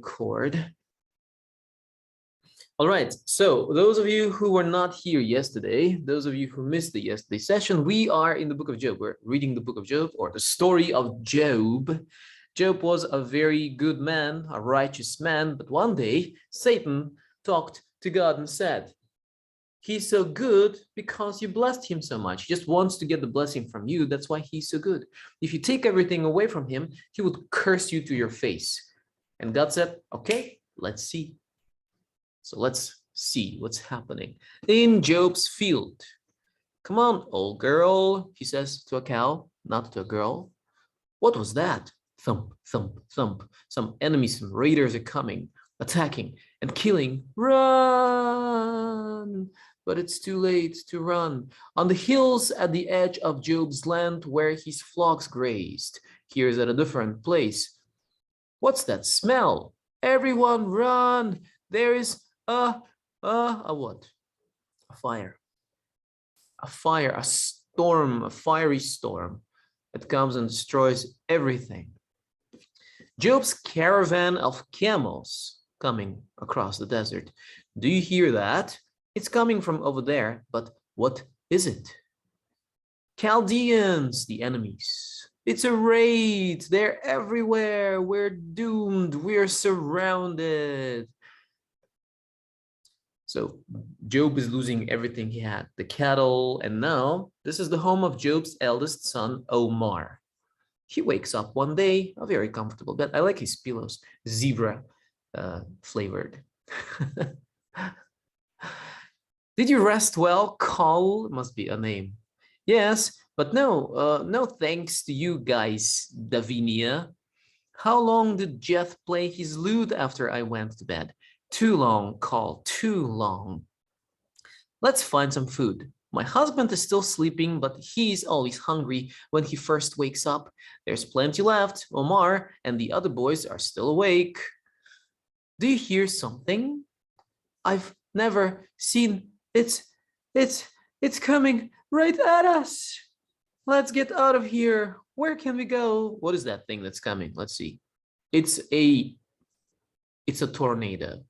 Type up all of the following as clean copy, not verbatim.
record. All right, so those of you who were not here yesterday, those of you who missed the yesterday session, we are in the book of Job. We're reading the book of Job, or the story of Job. Job was a very good man, a righteous man, but one day Satan talked to God and said, he's so good because you blessed him so much. He just wants to get the blessing from you. That's why he's so good. If you take everything away from him, he would curse you to your face. And God said, okay, let's see. So let's see what's happening in Job's field. Come on, old girl, he says to a cow, not to a girl. What was that? Thump, thump, thump. Some enemies, some raiders are coming, attacking and killing. Run! But it's too late to run. On the hills at the edge of Job's land where his flocks grazed. Here's at a different place. What's that smell? Everyone run! There is a what? A fire. A fire, a storm, a fiery storm that comes and destroys everything. Job's caravan of camels coming across the desert. Do you hear that? It's coming from over there, but what is it? Chaldeans, the enemies. It's a raid. They're everywhere. We're doomed. We're surrounded. So Job is losing everything he had, the cattle, and now this is the home of Job's eldest son, Omar. He wakes up one day, a very comfortable bed. I like his pillows, zebra flavored. Did you rest well? Cole must be a name. Yes, but no, no thanks to you guys, Davinia. How long did Jeff play his lute after I went to bed? Too long, Cole, too long. Let's find some food. My husband is still sleeping, but he's always hungry when he first wakes up. There's plenty left. Omar and the other boys are still awake. Do you hear something? I've never seen. It's coming right at us. Let's get out of here. Where can we go? What is that thing that's coming? Let's see. It's a tornado,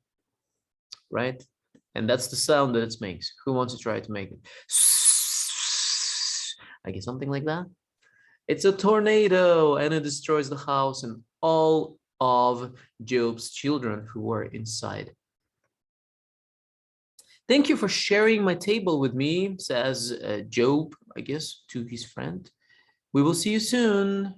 right? And that's the sound that it makes. Who wants to try to make it? I guess something like that. It's a tornado and it destroys the house and all of Job's children who were inside. Thank you for sharing my table with me, says Job, I guess, to his friend. We will see you soon.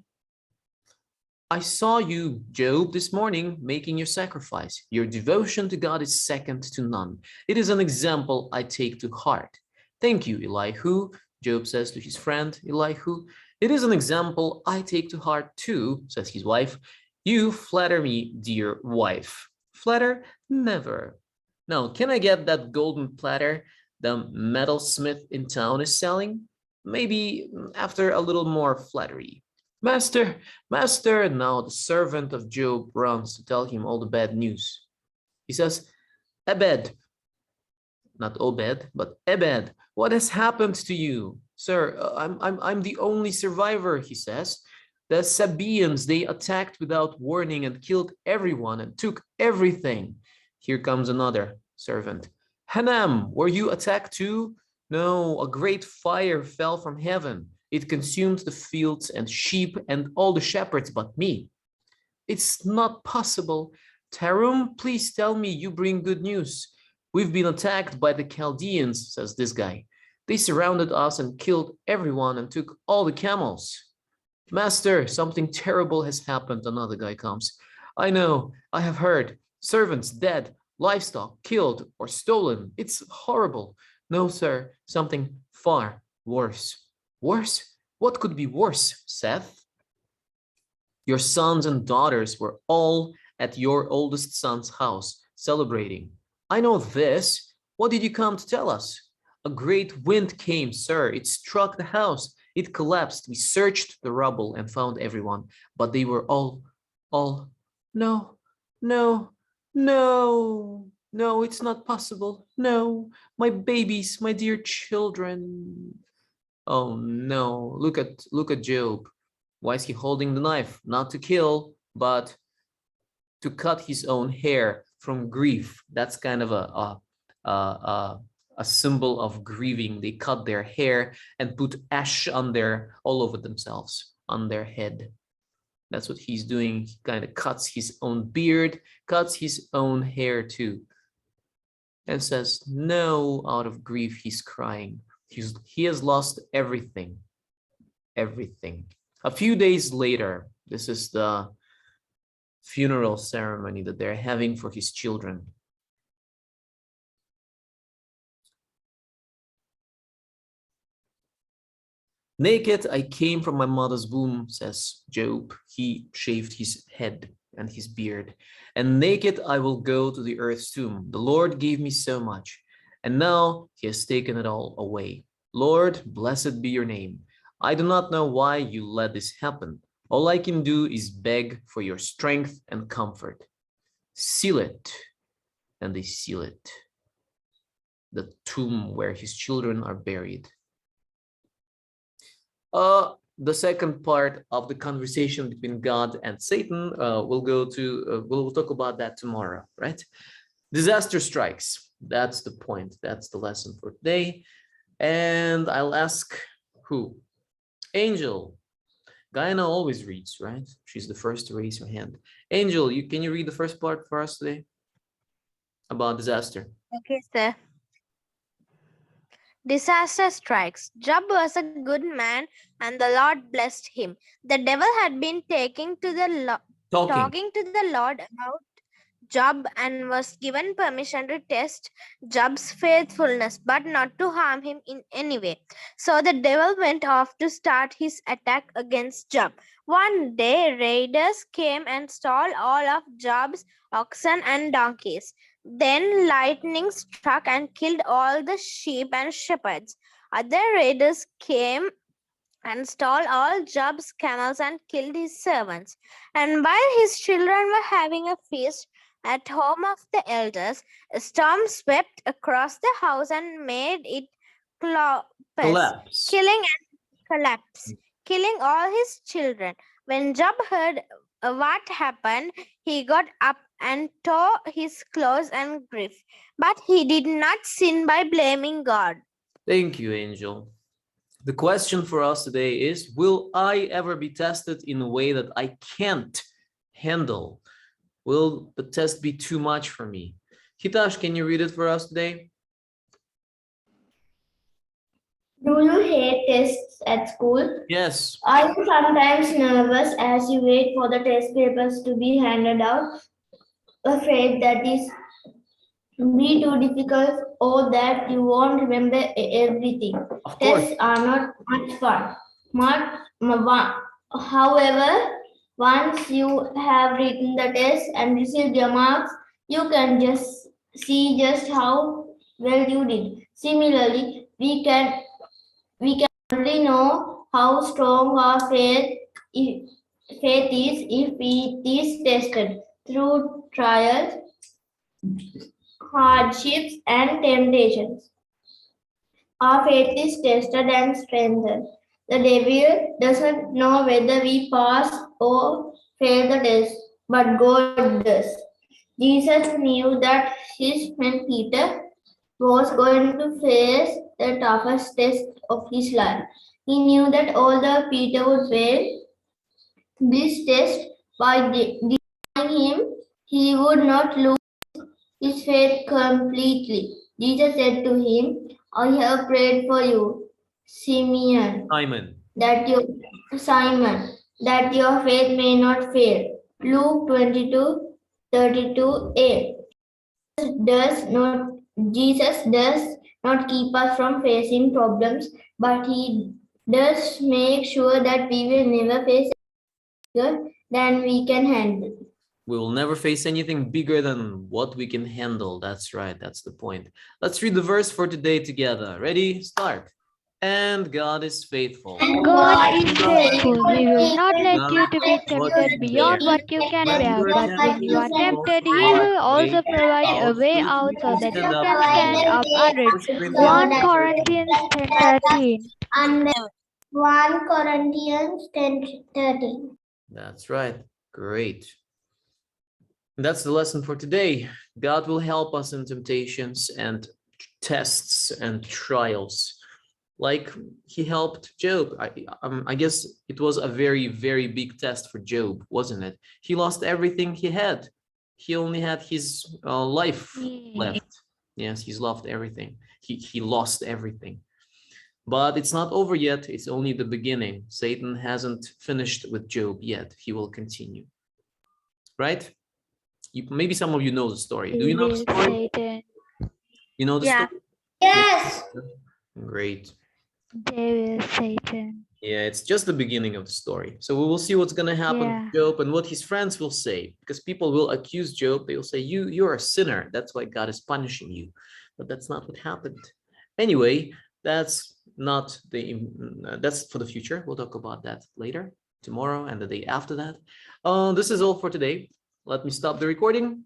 I saw you, Job, this morning making your sacrifice. Your devotion to God is second to none. It is an example I take to heart. Thank you, Elihu, Job says to his friend, Elihu. It is an example I take to heart too, says his wife. You flatter me, dear wife. Flatter? Never. Now, can I get that golden platter the metalsmith in town is selling? Maybe after a little more flattery. Master, master, now the servant of Job runs to tell him all the bad news. He says, Ebed, not Obed, but Ebed, what has happened to you? Sir, I'm the only survivor, he says. The Sabaeans, they attacked without warning and killed everyone and took everything. Here comes another servant. Hanam, were you attacked too? No, a great fire fell from heaven. It consumed the fields and sheep and all the shepherds but me. It's not possible. Tarum, please tell me you bring good news. We've been attacked by the Chaldeans, says this guy. They surrounded us and killed everyone and took all the camels. Master, something terrible has happened, another guy comes. I know, I have heard. Servants dead, livestock killed or stolen. It's horrible. No, sir, something far worse. Worse? What could be worse, Seth? Your sons and daughters were all at your oldest son's house celebrating. I know this. What did you come to tell us? A great wind came, sir. It struck the house. It collapsed. We searched the rubble and found everyone, but they were all, no, no, no, it's not possible. No, my babies, my dear children. Oh no, look at Job. Why is he holding the knife? Not to kill, but to cut his own hair from grief. That's kind of a symbol of grieving. They cut their hair and put ash on all over themselves, on their head. That's what he's doing. He kind of cuts his own beard, cuts his own hair too, and says, no, out of grief, he's crying. He has lost everything, everything. A few days later, this is the funeral ceremony that they're having for his children. Naked I came from my mother's womb, says Job. He shaved his head and his beard. And naked I will go to the earth's tomb. The Lord gave me so much, and now he has taken it all away. Lord, blessed be your name. I do not know why you let this happen. All I can do is beg for your strength and comfort. Seal it. And they seal it. The tomb where his children are buried. The second part of the conversation between God and Satan, we'll talk about that tomorrow, right? Disaster strikes. That's the point. That's the lesson for today. And I'll ask who? Angel. Guyana always reads, right? She's the first to raise her hand. Angel, can you read the first part for us today about disaster? Okay, sir. Disaster strikes. Job was a good man, and the Lord blessed him. The devil had been talking to the Lord about Job and was given permission to test Job's faithfulness, but not to harm him in any way. So the devil went off to start his attack against Job. One day, raiders came and stole all of Job's oxen and donkeys. Then lightning struck and killed all the sheep and shepherds. Other raiders came and stole all Job's camels and killed his servants. And while his children were having a feast at home of the elders, a storm swept across the house and made it collapse, killing all his children. When Job heard what happened, he got up and tore his clothes in grief. But he did not sin by blaming God. Thank you, Angel. The question for us today is, will I ever be tested in a way that I can't handle? Will the test be too much for me? Hitash, can you read it for us today? Do you hate tests at school? Yes. Are you sometimes nervous as you wait for the test papers to be handed out? Afraid that is be too difficult or that you won't remember everything? Of course. Tests are not much fun. However, once you have written the test and received your marks, you can just see just how well you did. Similarly, we can only know how strong our faith is if it is tested through trials, hardships, and temptations. Our faith is tested and strengthened. The devil doesn't know whether we pass or fail the test, but God does. Jesus knew that when Peter was going to face the toughest test of his life. He knew that although Peter would fail this test by denying him, he would not lose his faith completely. Jesus said to him, I have prayed for you, Simon, that your faith may not fail. Luke 22:32a. Jesus does not keep us from facing problems, but he does make sure that we will never face bigger than we can handle. We will never face anything bigger than what we can handle. That's right. That's the point. Let's read the verse for today together. Ready? Start. And God is faithful. God is faithful. He will not let you to be tempted beyond what you can bear. But when you are tempted, He will also provide a way out so that you can stand up under it. 1 Corinthians 10:13. And 1 Corinthians 10:13. That's right. Great. That's the lesson for today. God will help us in temptations and tests and trials. Like he helped Job. I guess it was a very, very big test for Job, wasn't it? He lost everything he had. He only had his life left. Yes, he's lost everything. He lost everything. But it's not over yet. It's only the beginning. Satan hasn't finished with Job yet. He will continue. Right? Maybe some of you know the story. Do you know the story? Satan. You know the story? Yes. Great. Devil, Satan. Yeah, it's just the beginning of the story. So we will see what's going to happen to Job and what his friends will say, because people will accuse Job. They will say, you're a sinner. That's why God is punishing you. But that's not what happened. Anyway, that's for the future. We'll talk about that later, tomorrow and the day after that. This is all for today. Let me stop the recording.